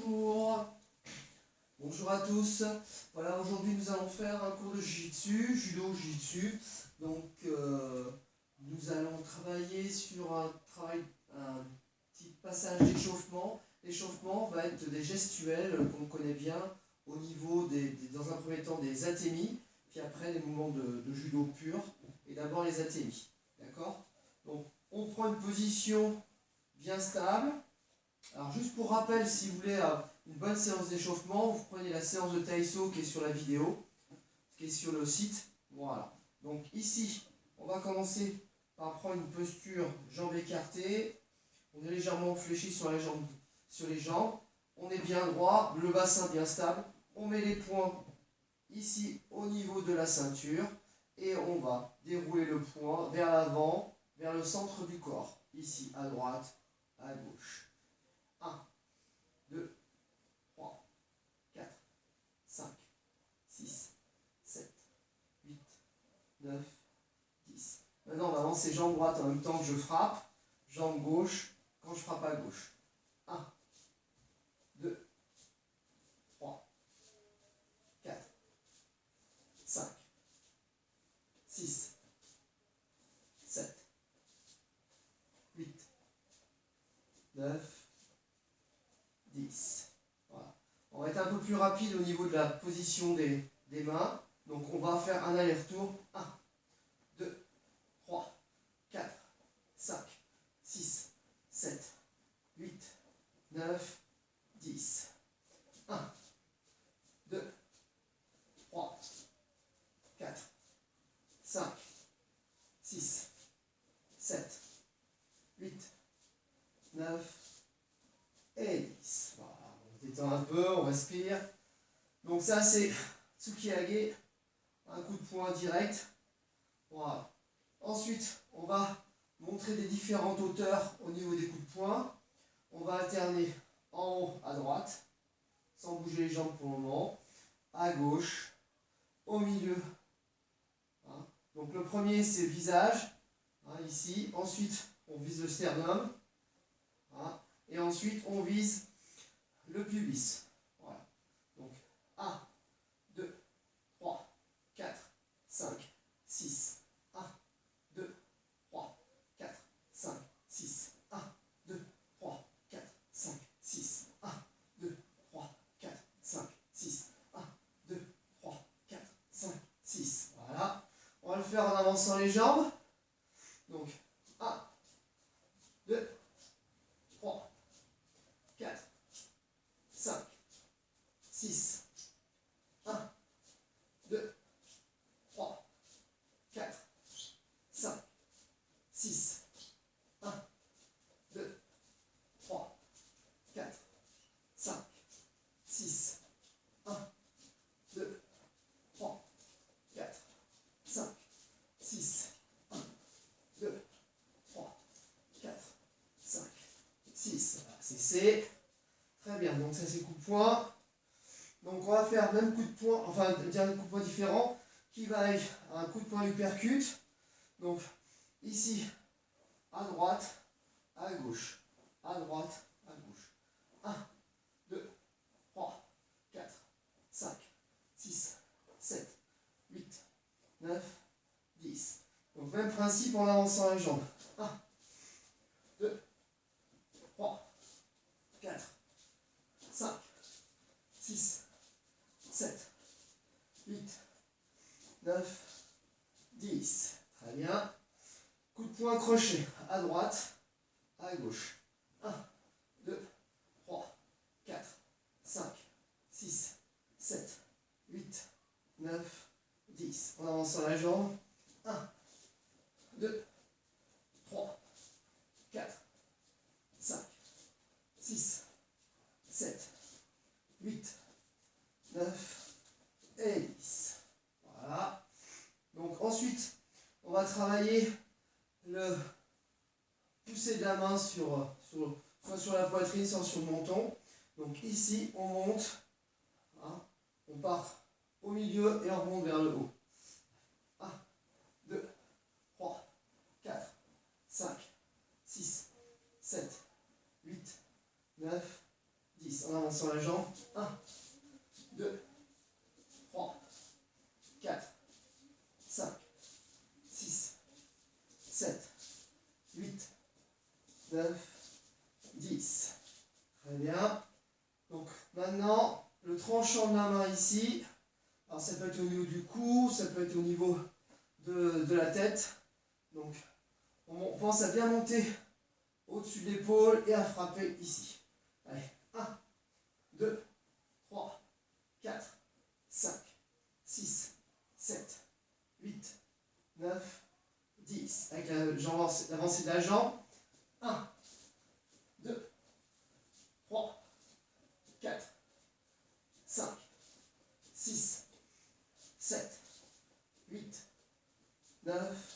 Bonjour. Bonjour à tous. Voilà, aujourd'hui nous allons faire un cours de Jiu-Jitsu, judo Jiu-Jitsu. Donc nous allons travailler sur un petit passage d'échauffement. L'échauffement va être des gestuels qu'on connaît bien au niveau dans un premier temps des atémis, puis après les mouvements de judo pur, et d'abord les atémis. D'accord? Donc on prend une position bien stable. Alors juste pour rappel, si vous voulez une bonne séance d'échauffement, vous prenez la séance de Taiso qui est sur la vidéo, qui est sur le site. Voilà. Donc ici, on va commencer par prendre une posture jambes écartées. On est légèrement fléchi sur les jambes. On est bien droit, le bassin bien stable. On met les poings ici au niveau de la ceinture et on va dérouler le poing vers l'avant, vers le centre du corps. Ici, à droite, à gauche. 1, 2, 3, 4, 5, 6, 7, 8, 9, 10. Maintenant, on va avancer jambe droite en même temps que je frappe. Jambe gauche quand je frappe à gauche. 1, 2, 3, 4, 5, 6, 7, 8, 9, 10. Voilà. On va être un peu plus rapide au niveau de la position des mains. Donc on va faire un aller-retour. 1, 2, 3, 4, 5, 6, 7, 8, 9, 10. 1, 2, 3, 4, 5, 6, 7, 8, 9 et 10. Voilà. On détend un peu, on respire. Donc ça c'est Tsukiage, un coup de poing direct. Voilà. Ensuite, on va montrer des différentes hauteurs au niveau des coups de poing. On va alterner en haut à droite, sans bouger les jambes pour le moment, à gauche, au milieu. Hein. Donc le premier c'est le visage, hein, ici. Ensuite, on vise le sternum. Hein. Et ensuite, on vise le pubis. Voilà. Donc 1, 2, 3, 4, 5, 6. 1, 2, 3, 4, 5, 6. 1, 2, 3, 4, 5, 6. 1, 2, 3, 4, 5, 6. 1, 2, 3, 4, 5, 6. Voilà. On va le faire en avançant les jambes. Donc 1, 2, 3, 4, 5, 6. 1, 2, 3, 4, 5, 6. 1, 2, 3, 4, 5, 6. 1, 2, 3, 4, 5, 6. 1, 2, 3, 4, 5, 6. Voilà, c'est très bien. Donc ça c'est coup de poing. Donc on va faire même coup de poing, enfin dire un coup de poing différent, qui va avec un coup de poing uppercut. Donc ici, à droite, à gauche, à droite, à gauche. 1, 2, 3, 4, 5, 6, 7, 8, 9, 10. Donc même principe en avançant les jambes. 1, 2, 3, 4, 5, 6, 7, 8, 9, 10. Très bien. Coup de poing crochet à droite, à gauche. 1, 2, 3, 4, 5, 6, 7, 8, 9, 10. En avançant la jambe. 1, 2, 3, 4, 5, 6, 7, 8, 9 et 10. Voilà. Donc ensuite, on va travailler le pousser de la main soit sur la poitrine, soit sur le menton. Donc ici, on monte, hein, on part au milieu et on remonte vers le haut. 1, 2, 3, 4, 5, 6, 7, 8, 9, 10. 10. En avançant la jambe. 1, 2, 3, 4, 5, 6, 7, 8, 9, 10. Très bien. Donc maintenant, le tranchant de la main ici. Alors ça peut être au niveau du cou, ça peut être au niveau de la tête. Donc on pense à bien monter au-dessus de l'épaule et à frapper ici. Allez, 1, 2, 3, 4, 5, 6, 7, 8, 9, 10. Avec l'avancée de la jambe. 1, 2, 3, 4, 5, 6, 7, 8, 9,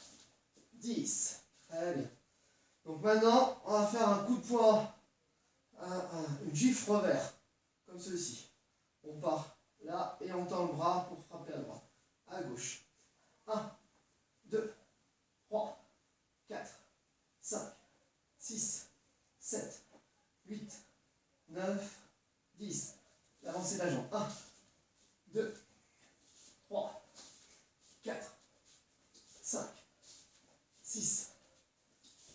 10. Très bien. Donc maintenant, on va faire un coup de poing, une gifle revers, comme ceci. On part là et on tend le bras pour frapper à droite, à gauche. 1, 2, 3, 4, 5, 6, 7, 8, 9, 10. L'avancée de la jambe. 1, 2, 3, 4, 5, 6,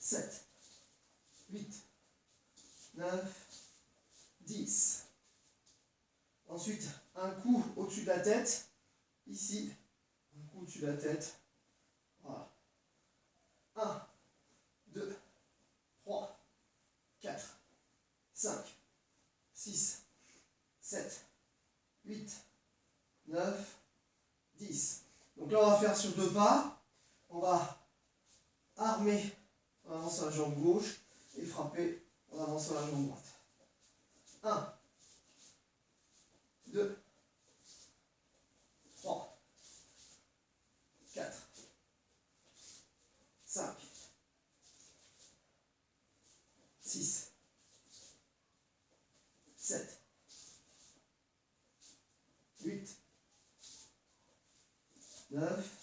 7, 8, 9, 10. Ensuite, un coup au-dessus de la tête. Ici, un coup au-dessus de la tête. Voilà. 1, 2, 3, 4, 5, 6, 7, 8, 9, 10. Donc là, on va faire sur 2 pas. On va armer en avançant la jambe gauche et frapper en avançant la jambe droite. 1, 2, 3, 4, 5, 6, 7, 8, 9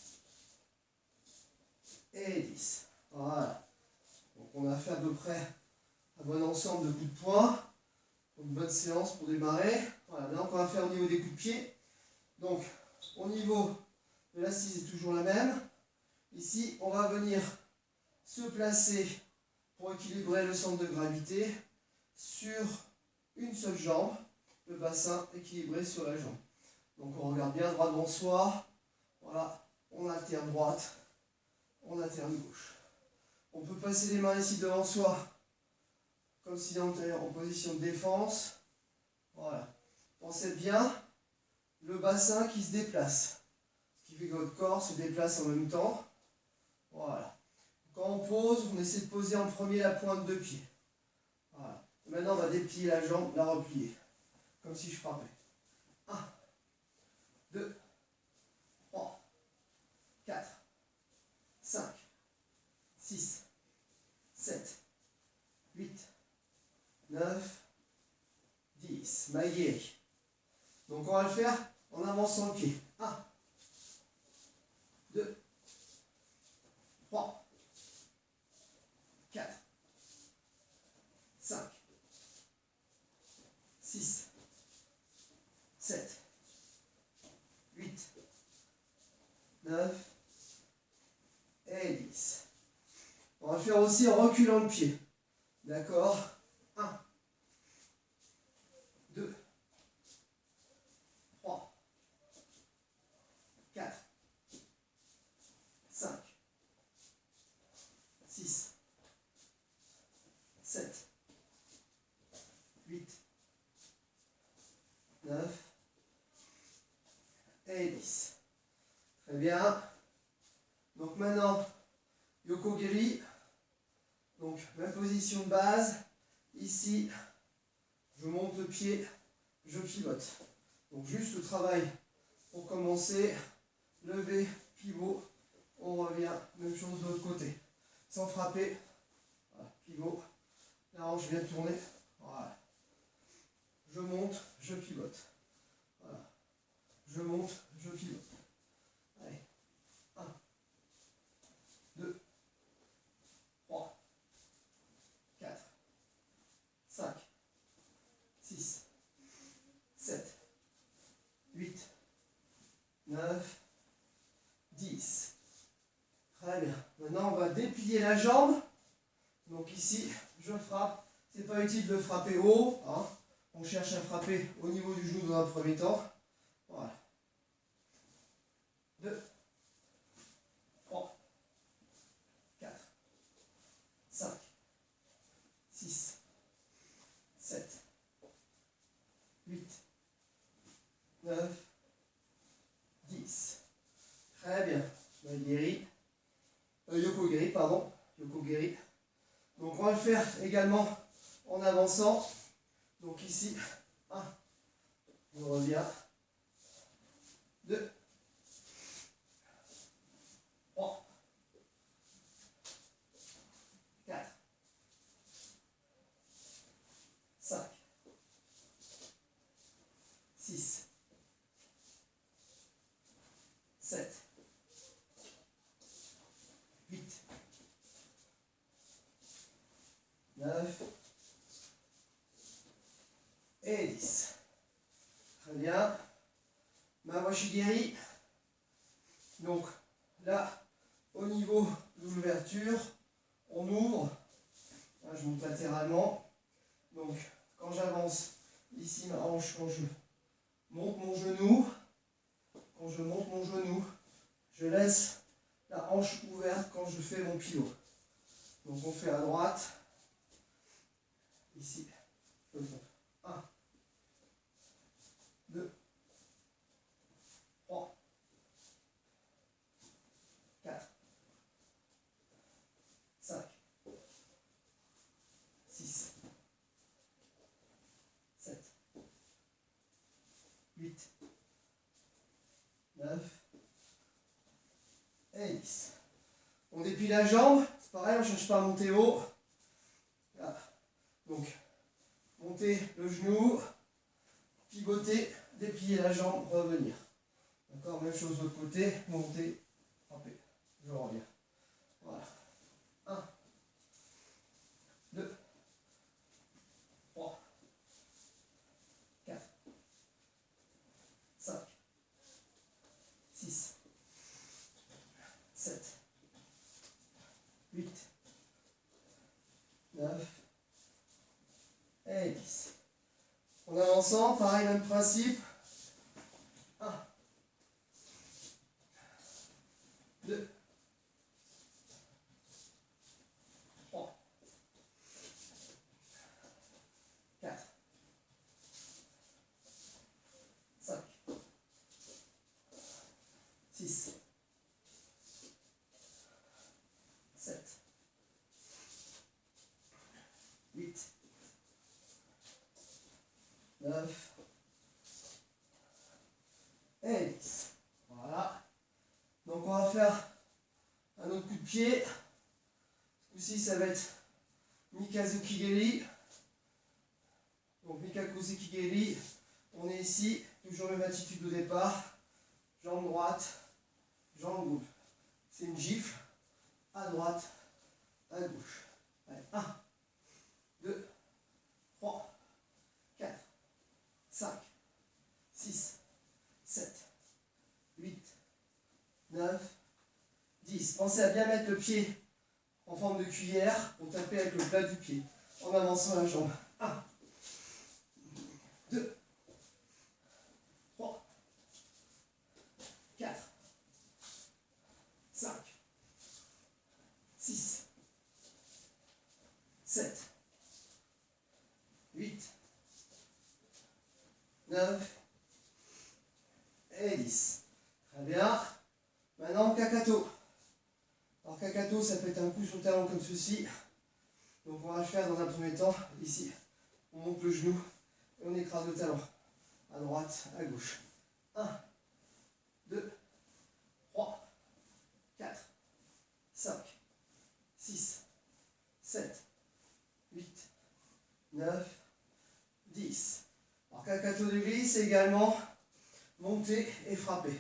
et 10. Voilà. Donc on a fait à peu près un bon ensemble de coups de poing. Une bonne séance pour démarrer. Voilà, maintenant on va faire au niveau des coups de pied. Donc au niveau de l'assise est toujours la même. Ici, on va venir se placer pour équilibrer le centre de gravité sur une seule jambe, le bassin équilibré sur la jambe. Donc on regarde bien droit devant soi. Voilà, on alterne droite, on alterne gauche. On peut passer les mains ici devant soi, comme si on était en position de défense. Voilà. Pensez bien le bassin qui se déplace, ce qui fait que votre corps se déplace en même temps. Voilà. Quand on pose, on essaie de poser en premier la pointe de pied. Voilà. Et maintenant, on va déplier la jambe, la replier, comme si je frappais. 1, 2, 3, 4, 5, 6, 7, 8, 9, 10. Maïgué. Donc on va le faire en avançant le pied. 1, 2, 3, 4, 5, 6, 7, 8, 9 et 10. On va le faire aussi en reculant le pied. D'accord? 1, 2, 3, 4, 5, 6, 7, 8, 9 et 10. Très bien. Donc maintenant, Yoko-Geri. Donc même position de base. Ici, je monte le pied, je pivote. Donc juste le travail pour commencer. Lever, pivot. On revient, même chose de l'autre côté. Sans frapper. Voilà, pivot. La hanche vient tourner. Voilà. Je monte, je pivote. Voilà. Je monte, je pivote. Allez. 1, 2, 3, 4, 5, 6, déplier la jambe. Donc ici, je frappe. C'est pas utile de frapper haut. Hein. On cherche à frapper au niveau du genou dans un premier temps. Voilà. 2, 3, 4, 5, 6, 7, 8, 9, 10. Très bien. Guéri. Yoko Geri, pardon. Yoko Geri. Donc on va le faire également en avançant. Donc ici, 1, je reviens. 2, 3, 4, 5, 6, 7, 8, 9 et 10. Très bien. Moi je suis guéri. Donc là, au niveau de l'ouverture, on ouvre. Là, je monte latéralement. Donc quand j'avance ici ma hanche, quand je monte mon genou, je laisse la hanche ouverte quand je fais mon pivot. Donc on fait à droite. Ici, je compte. 1, 2, 3, 4, 5, 6, 7, 8, 9 et 10. On déplie la jambe, c'est pareil, on ne cherche pas à monter haut. Là. Donc, monter le genou, pivoter, déplier la jambe, revenir. D'accord, même chose de l'autre côté, monter, frapper. Je reviens. Voilà. 1, 2, 3, 4, 5, 6, 7, 8, 9 et 10. En avançant, pareil, même principe. 1, 2, 3, 4, 5, 6, 7, 8, 9 et 10. Voilà. Donc on va faire un autre coup de pied. Ce coup-ci, ça va être Mikazuki Geri. Donc Mikazuki Geri, on est ici, toujours même attitude au départ. Jambe droite, jambe gauche. C'est une gifle. À droite, à gauche. Allez, 1, 2, 3, 4, 5, 6, 7, 8, 9, 10. Pensez à bien mettre le pied en forme de cuillère pour taper avec le plat du pied en avançant la jambe. 1, 2, 3, 4, 5, 6, 7, 8, 9 et 10. Très bien. Maintenant, Kakato. Alors, Kakato, ça peut être un coup sur le talon comme ceci. Donc, on va le faire dans un premier temps. Ici, on monte le genou et on écrase le talon. À droite, à gauche. 1, 2, 3, 4, 5, 6, 7, 8, 9, 10. Alors, Kakato de glisse, c'est également monter et frapper.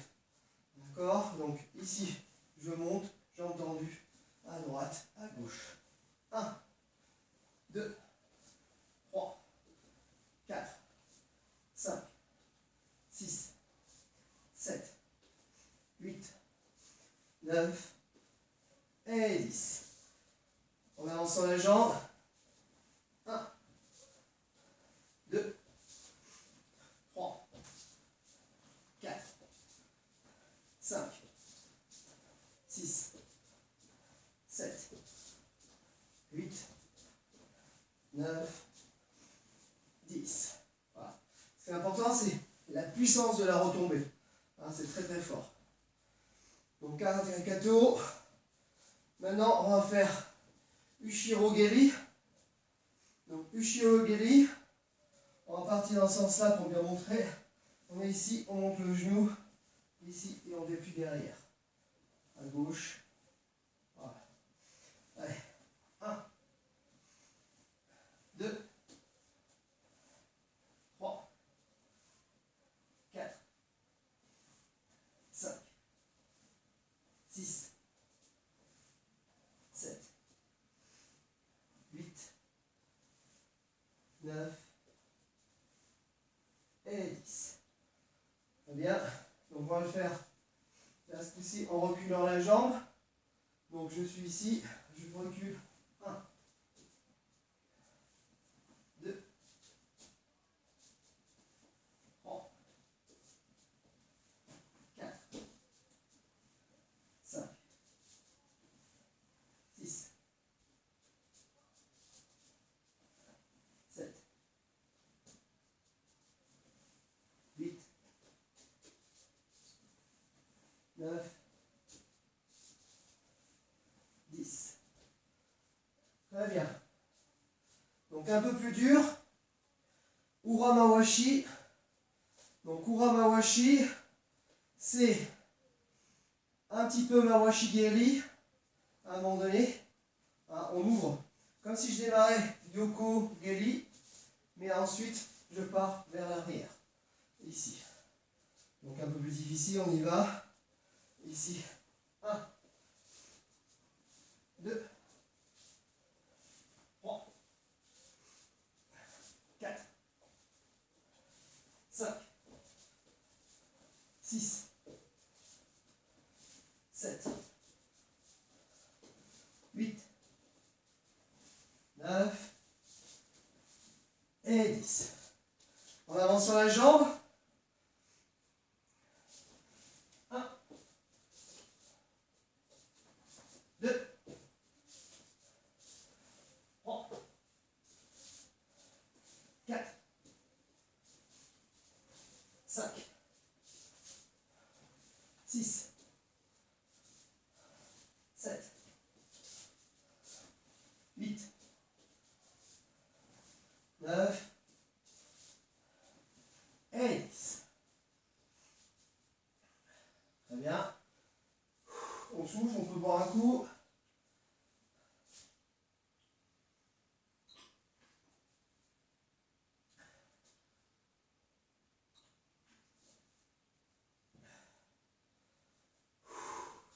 D'accord? Donc, ici, je monte, jambe tendue, à droite, à gauche. 1, 2, 3, 4, 5, 6, 7, 8, 9 et 10. puissance de la retombée. Hein, c'est très très fort. Donc Karate Kato. Maintenant, on va faire Ushiro Geri. Donc Ushiro Geri. On va partir dans ce sens-là pour bien montrer. On est ici, on monte le genou. Ici, et on déplie derrière. À gauche. Voilà. Allez. 1, 2, 3, 4, 5, 6, 7, 8, 9 et 10. Très bien. Donc on va le faire là, ce coup-ci en reculant la jambe. Donc je suis ici, je recule. 1, 2, 3, 4, 5, 6, 7, 8, 9, 10. Très bien. Donc un peu plus dur. Uramawashi. Donc Uramawashi, c'est un petit peu Mawashi Geri à un moment donné. Hein, on ouvre comme si je démarrais Yoko Geri, mais ensuite je pars vers l'arrière. Ici. Donc un peu plus difficile, on y va. Ici. 1, 2, 3, 4, 5, 6, 7, 8, 9 et 10. On avance sur la jambe. 1, 2, 3, 4, 5, 6, 7, 8, 9 et 10. Très bien. On souffle, on peut boire un coup.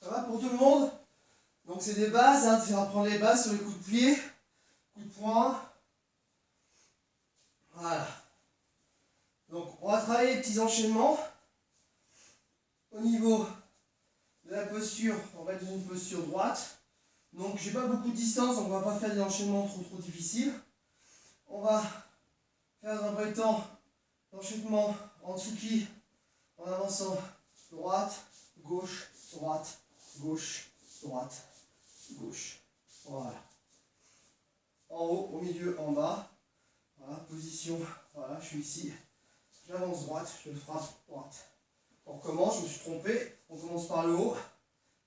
Ça va pour tout le monde? Donc c'est des bases, hein, c'est apprendre les bases sur les coups de pied, coups de poing. Voilà. Donc on va travailler les petits enchaînements. Au niveau de la posture, on va être dans une posture droite. Donc j'ai pas beaucoup de distance, donc on va pas faire des enchaînements trop difficiles. On va faire dans un premier temps l'enchaînement en tsuki en avançant droite, gauche, droite, gauche, droite, gauche. Voilà. En haut, au milieu, en bas. Voilà, position. Voilà, je suis ici. J'avance droite, je frappe droite. On recommence, je me suis trompé. On commence par le haut.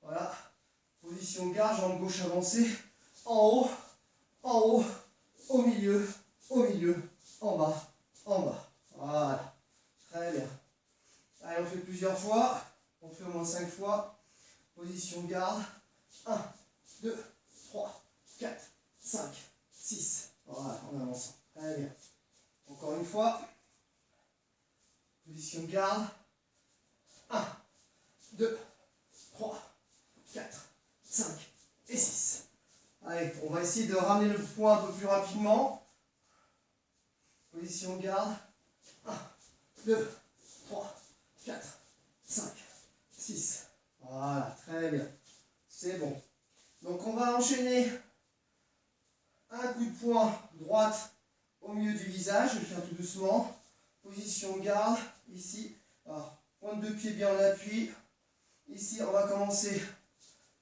Voilà. Position de garde, jambe gauche avancée. En haut, au milieu, en bas, en bas. Voilà. Très bien. Allez, on fait plusieurs fois. On fait au moins 5 fois. Position de garde. 1, 2, 3, 4, 5, 6. Voilà, en avançant. Très bien. Encore une fois. Position de garde. 1, 2, 3, 4, 5 et 6. Allez, on va essayer de ramener le poids un peu plus rapidement. Position de garde. 1, 2, 3, 4, 5, 6. Voilà, très bien. C'est bon. Donc on va enchaîner un coup de poing droite au milieu du visage. Je vais le faire tout doucement. Position de garde. Ici. Alors, pointe de pied bien en appui. Ici, on va commencer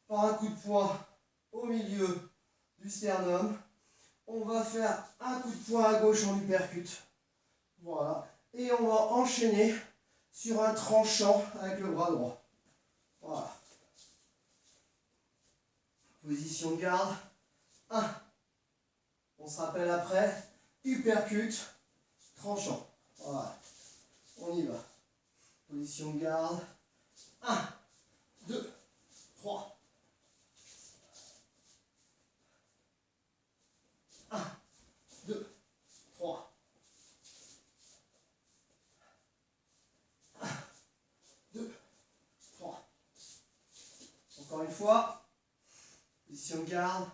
par un coup de poing au milieu du sternum. On va faire un coup de poing à gauche en uppercut. Voilà. Et on va enchaîner sur un tranchant avec le bras droit. Voilà. Position de garde. 1. On se rappelle après. Uppercut, tranchant. Voilà. On y va. Position de garde. 1, 2, 3. 1, 2, 3. 1, 2, 3. Encore une fois. Position de garde.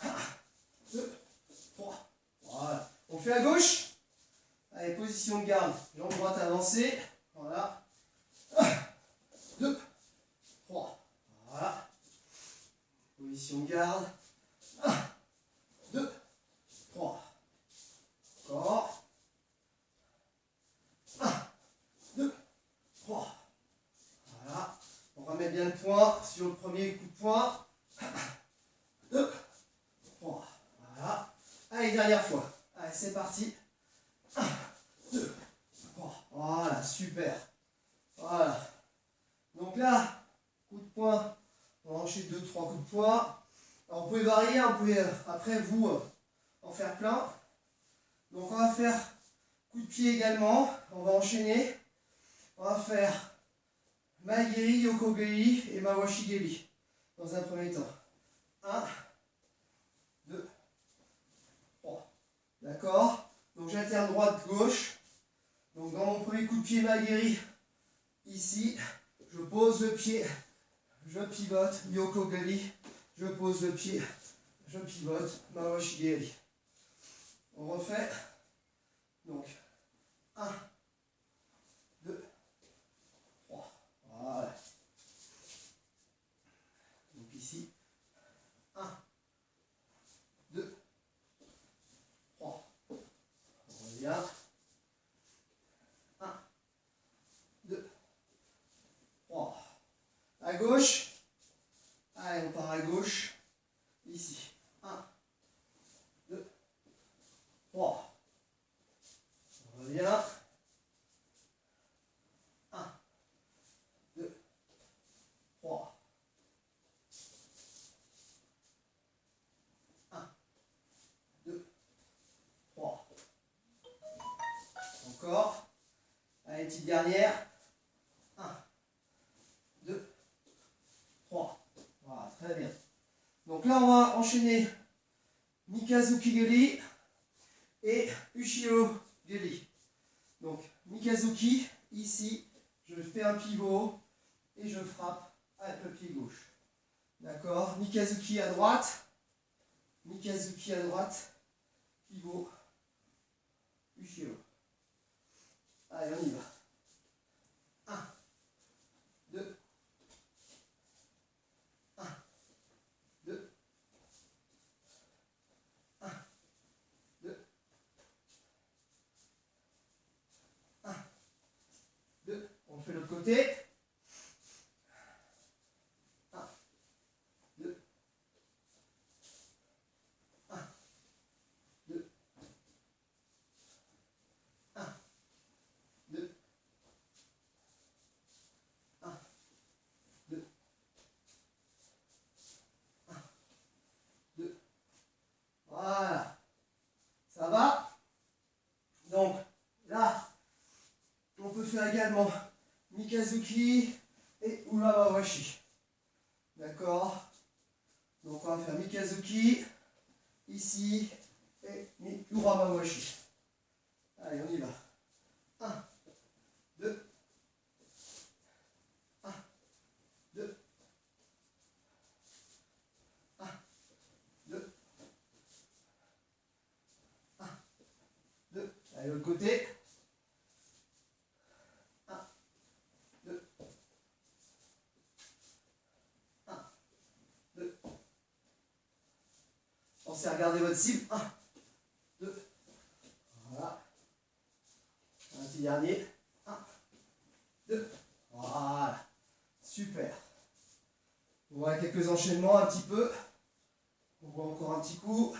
1, 2, 3. Voilà. On fait à gauche. Allez, position de garde. Jambe droite avancée. Voilà. 1, 2, 3. Voilà. Position de garde. 1, 2, 3. Encore. 1, 2, 3. Voilà. On remet bien le poing sur le premier coup de poing. 1, 2, 3. Voilà. Allez, dernière fois. Allez, c'est parti. 1, 2, 3. Voilà, super. Voilà. Donc là, coup de poing. On va enchaîner 2-3 coups de poing. Alors, vous pouvez varier, vous pouvez après vous en faire plein. Donc on va faire coup de pied également. On va enchaîner. On va faire Maegeri, Yokogeri et Mawashigeri dans un premier temps. 1, 2, 3. D'accord? Donc j'alterne droite-gauche. Donc dans mon premier coup de pied Maegeri, ici, je pose le pied, je pivote, Yokogeri, je pose le pied, je pivote, Mawashigeri. On refait. Donc 1, 2, 3. Voilà. Donc ici, 1, 2, 3. On revient. 1, 2, 3. À gauche. Allez, on part à gauche. Ici. 1, 2, 3. On revient. 1, 2, 3. 1, 2, 3. Encore. Allez, petite dernière. 1, 2, 3. Voilà, très bien. Donc là, on va enchaîner Mikazuki Geri et Ushio Geri. Donc, Mikazuki, ici, je fais un pivot et je frappe avec le pied gauche. D'accord? Mikazuki à droite, pivot, Ushio. Allez, on y va. 1, 2, 1, 2, 1, 2, 1, 2. On fait l'autre côté. 1, 2, 1, 2, 1, 2, 1, 2, 1, 2. Voilà. Ça va? Donc, là, on peut faire également Mikazuki et Uramawashi. D'accord? Donc, on va faire Mikazuki, ici, et Uramawashi. Allez, on y va. 1, 2, 1, 2, 1, 2, 1, 2. Allez, l'autre côté. 1, 2, 1, 2. Pensez à regarder votre cible. 1, 2. Voilà. Un petit dernier. 1, 2. Voilà. Super. On voit quelques enchaînements un petit peu. On voit encore un petit coup.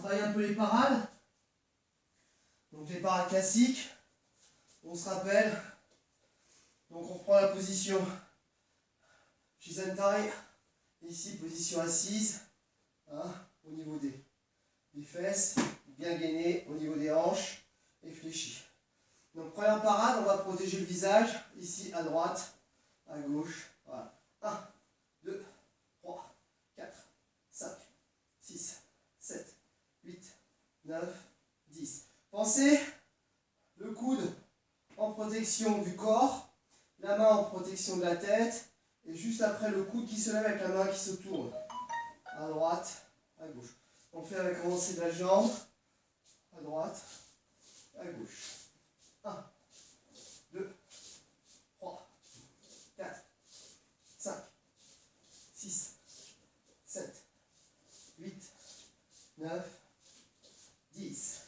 travailler un peu les parades. Donc les parades classiques. On se rappelle. Donc on reprend la position Shisentai. Ici, position assise. Hein, au niveau des fesses. Bien gainé au niveau des hanches. Et fléchi. Donc première parade, on va protéger le visage. Ici à droite, à gauche. Voilà. 1, 2, 3, 4, 5, 6, 7, 8, 9, 10. Pensez le coude en protection du corps, la main en protection de la tête, et juste après le coude qui se lève avec la main qui se tourne. À droite, à gauche. On fait avec l'avancée de la jambe, à droite, à gauche. 1, 2, 3, 4, 5, 6, 7, 8, 9, 10.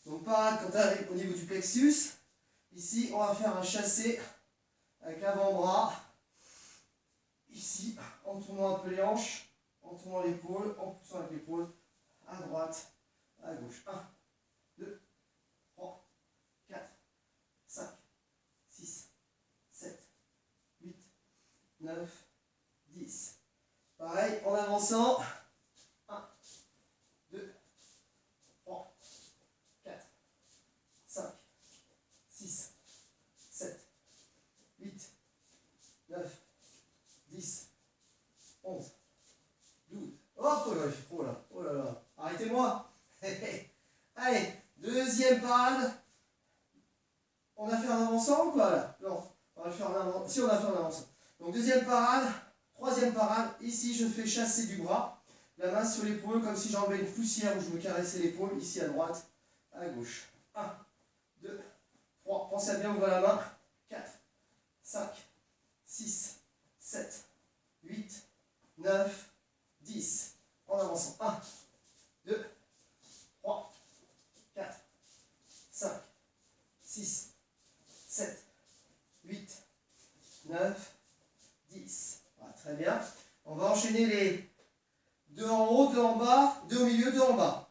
Donc parade quand tu arrives au niveau du plexus. Ici, on va faire un chassé avec l'avant-bras. Ici, en tournant un peu les hanches, en tournant l'épaule, en poussant avec l'épaule, à droite, à gauche. 1, 2, 3, 4, 5, 6, 7, 8, 9, 10. Pareil, en avançant. 1, 2, 3, 4, 5, 6, 7, 8, 9, 10, 11, 12. Hop, oh là, il fait trop là. Oh là là. Arrêtez-moi. Allez, deuxième parade. On a fait un avançant ou pas là? Non. On va faire un avançant. Si, on a fait un avançant. Donc deuxième parade. Troisième parade. Ici, je fais chasser du bras. La main sur l'épaule comme si j'enlevais une poussière où je me caressais l'épaule. Ici à droite, à gauche. 1, 2, 3. Pensez à bien ouvrir la main. 4, 5, 6, 7, 8, 9, 10. En avançant. 1, 2, 3, 4, 5, 6, 7, 8, 9, 10. Voilà, très bien. On va enchaîner les deux en haut, deux en bas, deux au milieu, deux en bas.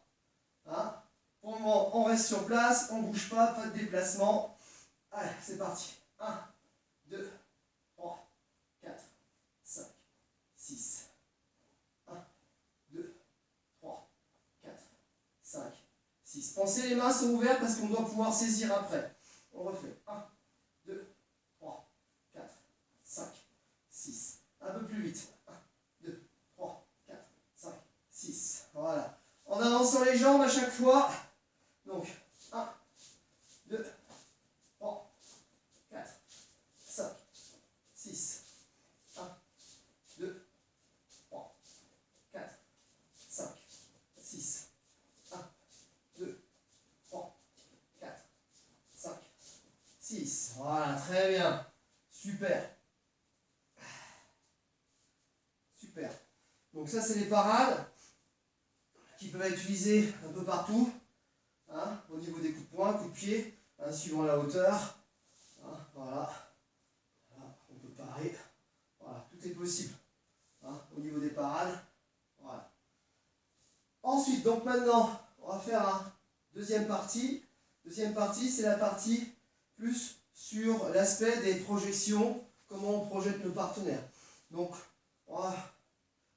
Hein? Pour le moment, on reste sur place, on ne bouge pas, pas de déplacement. Allez, c'est parti. 1, 2, 3, 4, 5, 6. 1, 2, 3, 4, 5, 6. Pensez, les mains sont ouvertes parce qu'on doit pouvoir saisir après. On refait. 1, 2, 3, 4, 5, 6. Un peu plus vite. 1, 2, 3, 4, 5, 6. Voilà. En avançant les jambes à chaque fois. Donc, 1, 2, 3, 4, 5, 6. 1, 2, 3, 4, 5, 6. 1, 2, 3, 4, 5, 6. Voilà, très bien. Super. Super. Donc ça, c'est les parades qui peuvent être utilisées un peu partout. Hein, au niveau des coups de poing, coups de pied, hein, suivant la hauteur. Hein, voilà. Voilà. On peut parer. Voilà, tout est possible. Hein, au niveau des parades. Voilà. Ensuite, donc maintenant, on va faire un deuxième partie. Deuxième partie, c'est la partie plus sur l'aspect des projections, comment on projette le partenaire. Donc, voilà.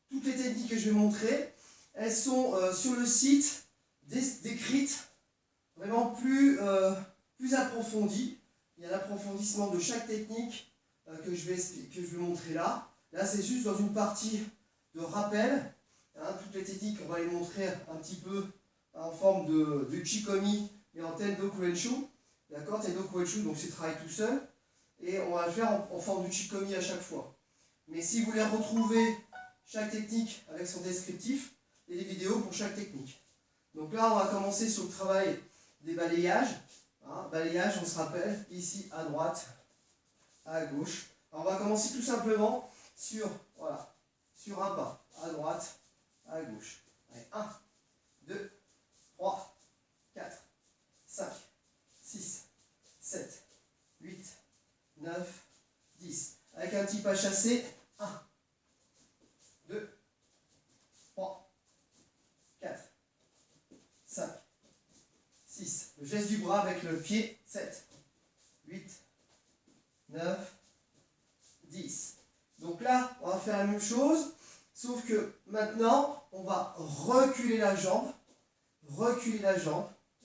Toutes les techniques que je vais montrer, elles sont sur le site décrites vraiment plus approfondies. Il y a l'approfondissement de chaque technique que je vais montrer là. Là, c'est juste dans une partie de rappel. Hein, toutes les techniques, on va les montrer un petit peu en forme de Chikomi et en Tendo Kuenshu. D'accord, Tendo Kuenshu, donc c'est travail tout seul. Et on va le faire en forme de Chikomi à chaque fois. Mais si vous voulez retrouver chaque technique avec son descriptif, et les vidéos pour chaque technique. Donc là, on va commencer sur le travail des balayages. Hein, balayage, on se rappelle, ici à droite, à gauche. Alors, on va commencer tout simplement sur, voilà, sur un pas, à droite, à gauche. Allez, 1, 2, 3, 4, 5, 6, 7, 8, 9, 10. Avec un petit pas chassé, 1, 2, 3, 4, geste du bras avec le pied. 7, 8, 9, 10. Donc là, on va faire la même chose, sauf que maintenant, on va reculer la jambe,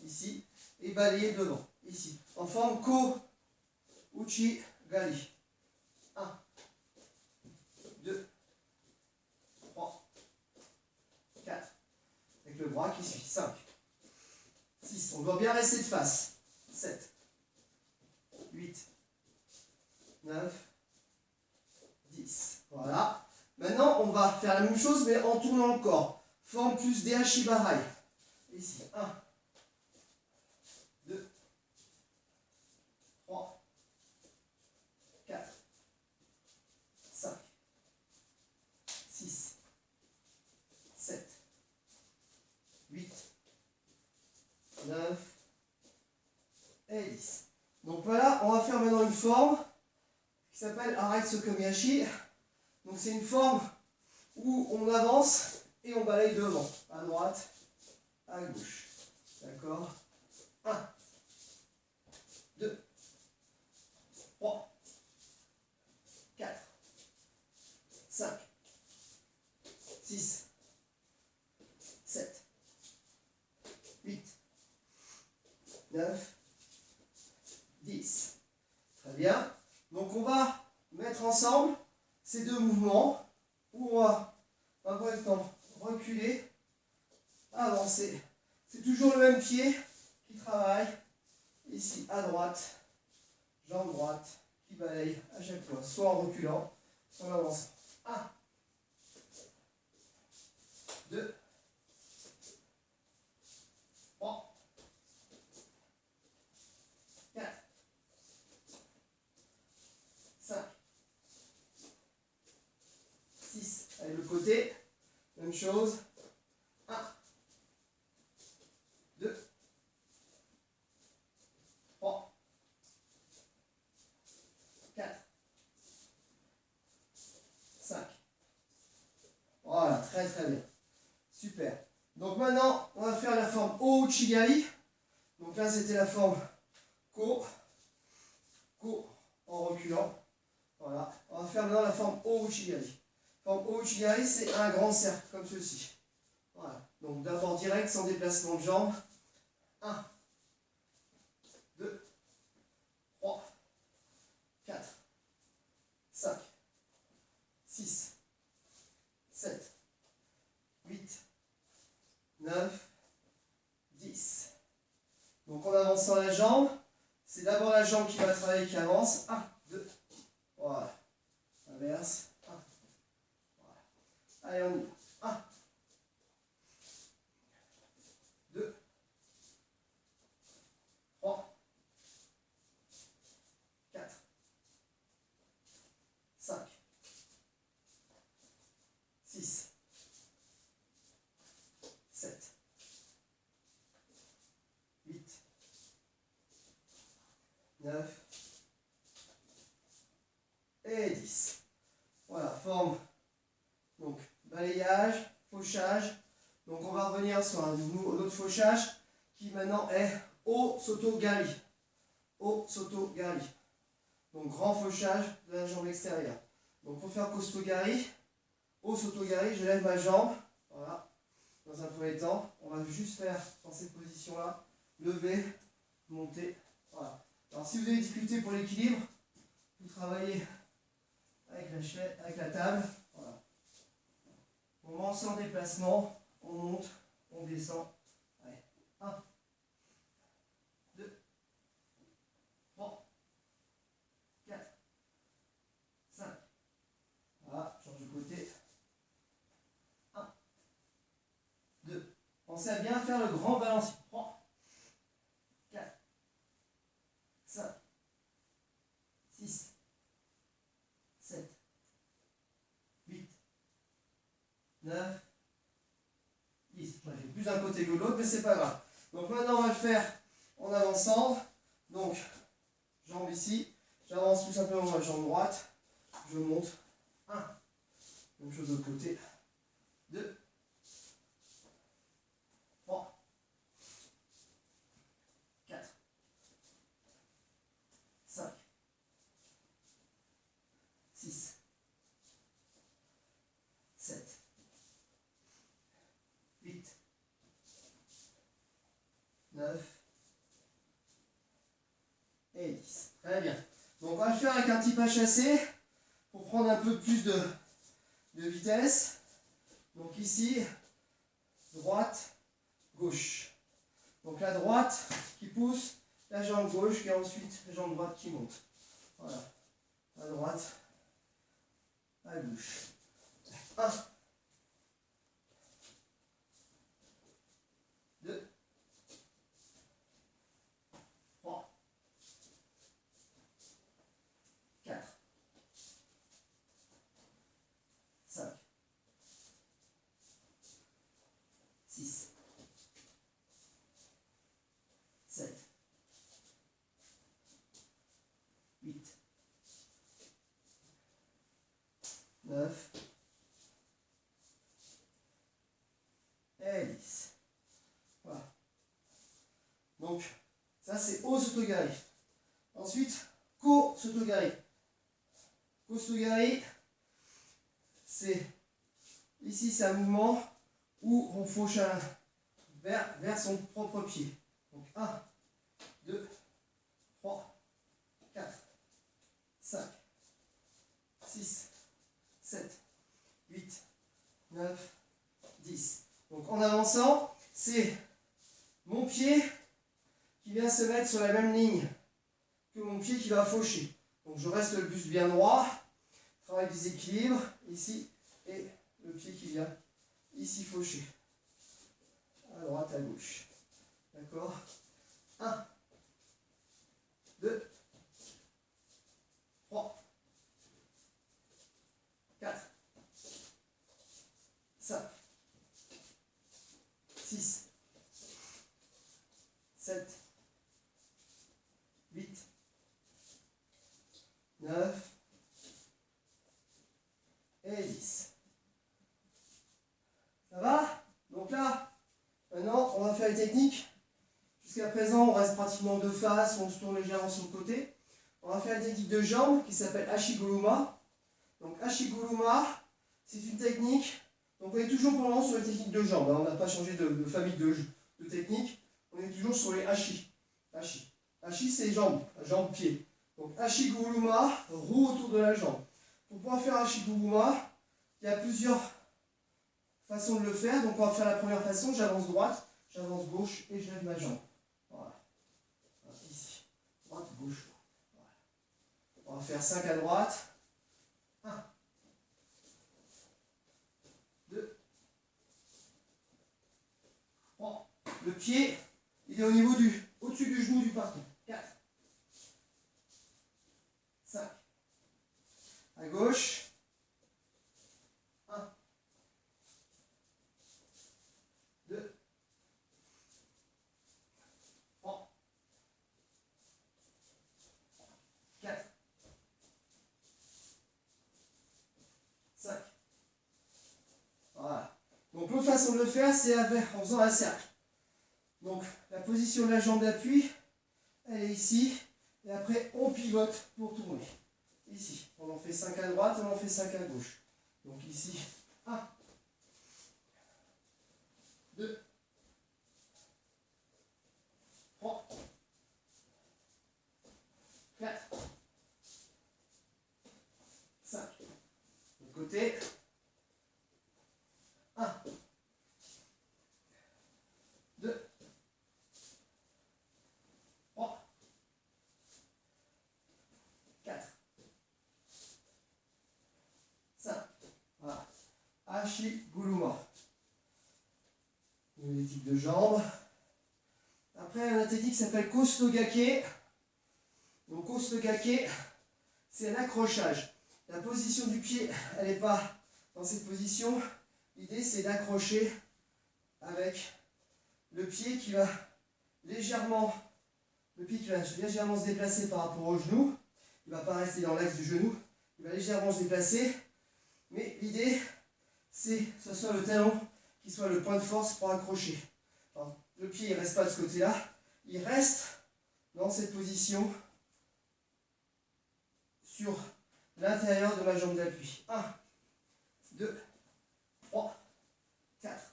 ici, et balayer devant, ici, en forme Ko Uchi Gali. 1, 2, 3, 4, avec le bras qui suit. 5, 6, on doit bien rester de face. 7, 8, 9, 10. Voilà. Maintenant, on va faire la même chose, mais en tournant le corps. Forme plus Dehashi-Bahai. Ici. 1, 2, 3, 4, 5, 6, 7, 8, 9 et 10. Donc voilà, on va faire maintenant une forme qui s'appelle Arai Tsukumiyashi. Donc c'est une forme où on avance et on balaye devant, à droite, à gauche. D'accord? 1, 2, 3, 4, 5, 6, 7, 8, 9, 10. Très bien. Donc on va mettre ensemble ces deux mouvements où on va, dans un premier temps, reculer, avancer. C'est toujours le même pied qui travaille. Ici, à droite, jambe droite, qui balaye à chaque fois, soit en reculant, soit en avançant. 1, 2, 3, 4, 5, 6. Avec le côté, même chose. 1, 2, 3, 4, 5. Voilà, très très bien. Super. Donc maintenant, on va faire la forme O-Uchigali. Donc là, c'était la forme Ko, Ko en reculant. Voilà. On va faire maintenant la forme O-Uchigali. Forme O-Uchigali, c'est un grand cercle, comme ceci. Voilà. Donc d'abord direct, sans déplacement de jambes. 1, 2, 3, 4, 5, 6, 7, 8, 9, 10. Donc en avançant la jambe, c'est d'abord la jambe qui va travailler, qui avance. 1, 2, voilà. Inverse. 1, voilà. Allez, on y va. 1, 2, 3, 4, 5, 6, 7, 8, 9 et 10. Voilà, forme. Donc, balayage, fauchage. Donc, on va revenir sur un autre fauchage qui maintenant est O Soto Gali. O Soto Gali. Donc, grand fauchage de la jambe extérieure. Donc, pour faire Kosto Gari, O Soto Gari, je lève ma jambe. Voilà. Dans un premier temps, on va juste faire dans cette position-là, lever, monter. Voilà. Alors, si vous avez des difficultés pour l'équilibre, vous travaillez avec la chaise, avec la table. Voilà. On avance sans déplacement, on monte, on descend. Allez. 1, 2, 3, 4, 5. Voilà, change de côté. 1, 2. Pensez à bien faire le grand balancier. 3, 4, 5, 6, 7, 8, 9, 10. J'en ai fait plus d'un côté que de l'autre, mais c'est pas grave. Donc maintenant, on va le faire en avançant. Donc, jambe ici. J'avance tout simplement ma jambe droite. Je monte. 1. Même chose de l'autre côté. 2. 3. 4. 9 et 10. Très bien. Donc on va le faire avec un petit pas chassé pour prendre un peu plus de vitesse. Donc ici, droite, gauche. Donc la droite qui pousse, la jambe gauche et ensuite la jambe droite qui monte. Voilà. À droite, à gauche. 1, 2, 3, 4, 5, 6, 7, 8, 9 et 10. Voilà. Donc, ça c'est haut sotogari. Ensuite, ko sotogari. Ko sotogari, c'est ici c'est un mouvement où on fauche vers son propre pied. Donc 1, 2, 3, 4, 5, 6, 7, 8, 9, 10. Donc en avançant, c'est mon pied qui vient se mettre sur la même ligne que mon pied qui va faucher. Donc je reste le buste bien droit, travail des équilibres ici, et le pied qui vient ici faucher. À droite, à gauche. D'accord? 1, 2, 3, 4, 5, 6, 7, 8, 9 et 10. Ça va? Donc là, maintenant, on va faire les techniques. Jusqu'à présent, on reste pratiquement de face, on se tourne légèrement sur le côté. On va faire une technique de jambes qui s'appelle Ashiguruma. Donc Ashiguruma, c'est une technique. Donc on est toujours pour le moment sur les techniques de jambes. On n'a pas changé de famille de techniques. On est toujours sur les Ashi. Ashi. Ashi, c'est jambes, pied. Donc Ashiguruma, roue autour de la jambe. Pour pouvoir faire Ashiguruma, il y a plusieurs façons de le faire. Donc on va faire la première façon, j'avance droite, j'avance gauche et je lève ma jambe. Voilà. Ici. Droite, gauche. Voilà. On va faire 5 à droite. 1, 2, 3. Le pied, il est au niveau au-dessus du genou du partant. 4, 5. À gauche. 1, 2, 3, 4, 5. Voilà. Donc l'autre façon de le faire, c'est en faisant un cercle. Donc la position de la jambe d'appui, elle est ici. Et après, on pivote pour tourner. Ici. On en fait 5 à droite, on en fait 5 à gauche. Donc ici, 1, 2, 3, 4, 5. De l'autre côté. 1, 2, 3, 4, 5. Voilà. Ashiguruma. Une technique de jambes. Après, une technique qui s'appelle Kosotogake. Donc, Kosotogake, c'est un accrochage. La position du pied, elle n'est pas dans cette position. L'idée, c'est d'accrocher avec le pied qui va légèrement se déplacer par rapport au genou. Il ne va pas rester dans l'axe du genou. Il va légèrement se déplacer. Mais l'idée, c'est que ce soit le talon qui soit le point de force pour accrocher. Alors, le pied, il ne reste pas de ce côté-là. Il reste dans cette position sur l'intérieur de ma jambe d'appui. 1, 2, 3, 4,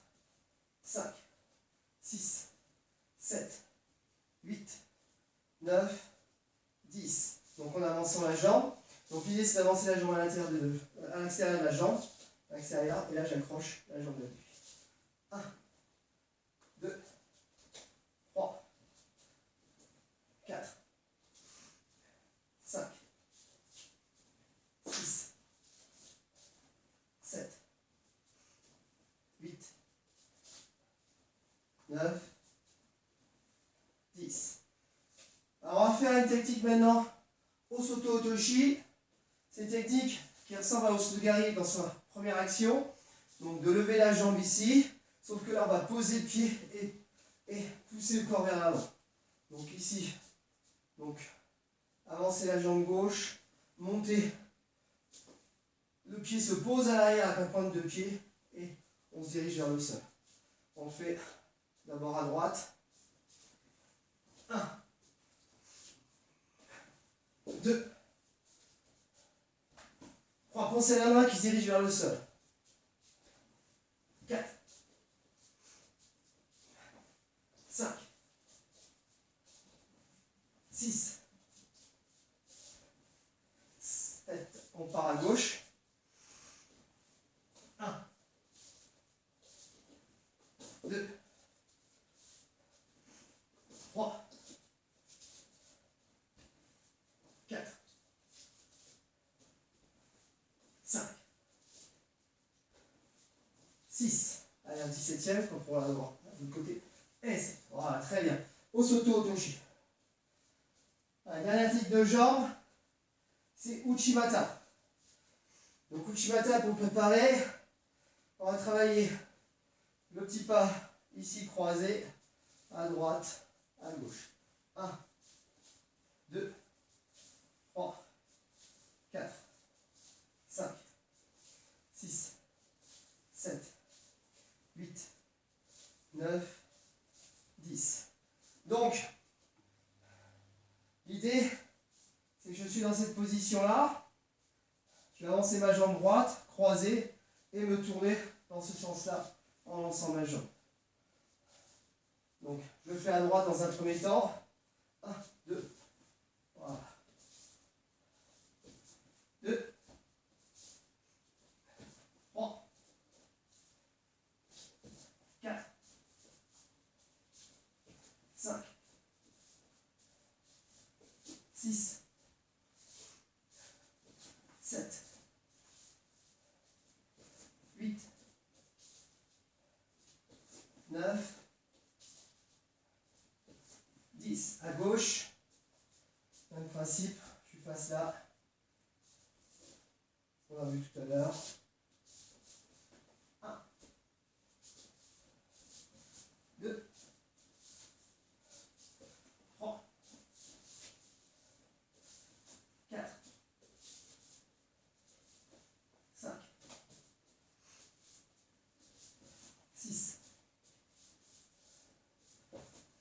5, 6, 7, l'idée c'est d'avancer la jambe à l'extérieur de la jambe, à l'extérieur, et là j'accroche la jambe de pied. 1, 2, 3, 4, 5, 6, 7, 8, 9, 10. Alors on va faire une technique maintenant, Osoto Otoshi. C'est une technique qui ressemble à Osotogari dans sa première action. Donc de lever la jambe ici, sauf que là on va poser le pied et pousser le corps vers l'avant. Donc ici, donc avancer la jambe gauche, monter, le pied se pose à l'arrière avec la pointe de pied et on se dirige vers le sol. On le fait d'abord à droite. 1, 2, 3, pensez à la main qui se dirige vers le sol. 4, 5, 6, 7, on part à gauche. 1, 2, 3, 4, 5, 6. Allez, un 17e, on pourra l'avoir de l'autre côté. Et 7. Voilà, très bien. Osoto Otoshi. Dernière technique de jambe, c'est Uchimata. Donc Uchimata, pour préparer, on va travailler le petit pas ici croisé, à droite, à gauche. 1, 2, 3, 4, 5, 6, 7, 8, 9, 10. Donc, l'idée, c'est que je suis dans cette position-là. Je vais avancer ma jambe droite, croiser, et me tourner dans ce sens-là en lançant ma jambe. Donc, je le fais à droite dans un premier temps. 1, 2, voilà. 2, 3, 4, 5, 6, 7, 8, 9, 10. À gauche, même principe, je passe là. On l'a vu tout à l'heure. 1, 2, 3, 4, 5, 6,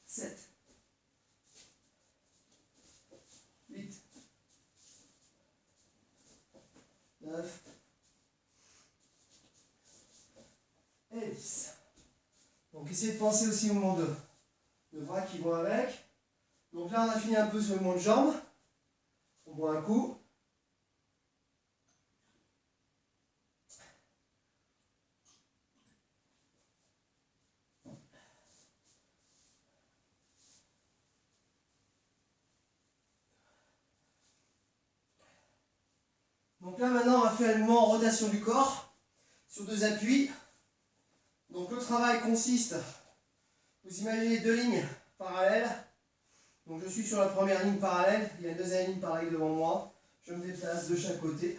7, 8, 9 et 10. Donc essayez de penser aussi au mouvement de bras qui vont avec. Donc là on a fini un peu sur le mouvement de jambes. On boit un coup. Donc là maintenant on va faire un mouvement en rotation du corps sur 2 appuis. Donc le travail consiste, vous imaginez 2 lignes parallèles. Donc je suis sur la première ligne parallèle, il y a une deuxième ligne parallèle devant moi. Je me déplace de chaque côté.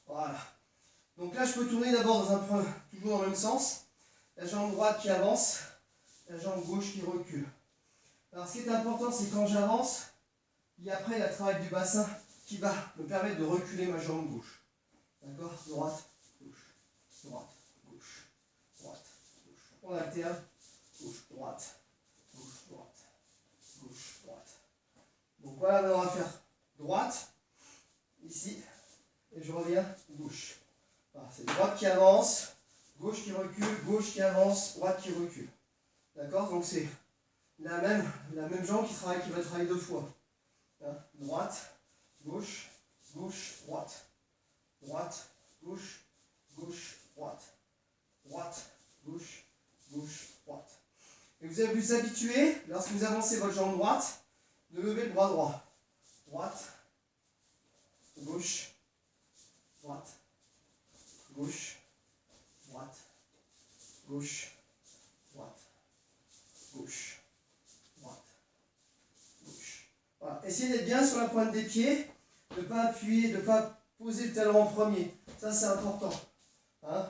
Voilà. Donc là je peux tourner d'abord toujours dans le même sens. La jambe droite qui avance, la jambe gauche qui recule. Alors ce qui est important c'est quand j'avance, il y a après le travail du bassin qui va me permettre de reculer ma jambe gauche. D'accord? Droite, gauche, droite, gauche, droite, gauche. On alterne, gauche, droite, gauche, droite, gauche, droite. Donc voilà, maintenant on va faire droite, ici, et je reviens gauche. Voilà, c'est droite qui avance, gauche qui recule, gauche qui avance, droite qui recule. D'accord? Donc c'est la même jambe qui va travailler 2 fois. Hein? Droite, gauche, gauche, droite. Droite, gauche, gauche, droite. Droite, gauche, gauche, droite. Et vous allez vous habituer, lorsque vous avancez votre jambe droite, de lever le bras droit. Droite, gauche, droite, gauche, droite, gauche, droite, gauche, droite, gauche. Voilà. Essayez d'être bien sur la pointe des pieds, de ne pas appuyer, de ne pas poser le talon en premier. Ça, c'est important. Hein?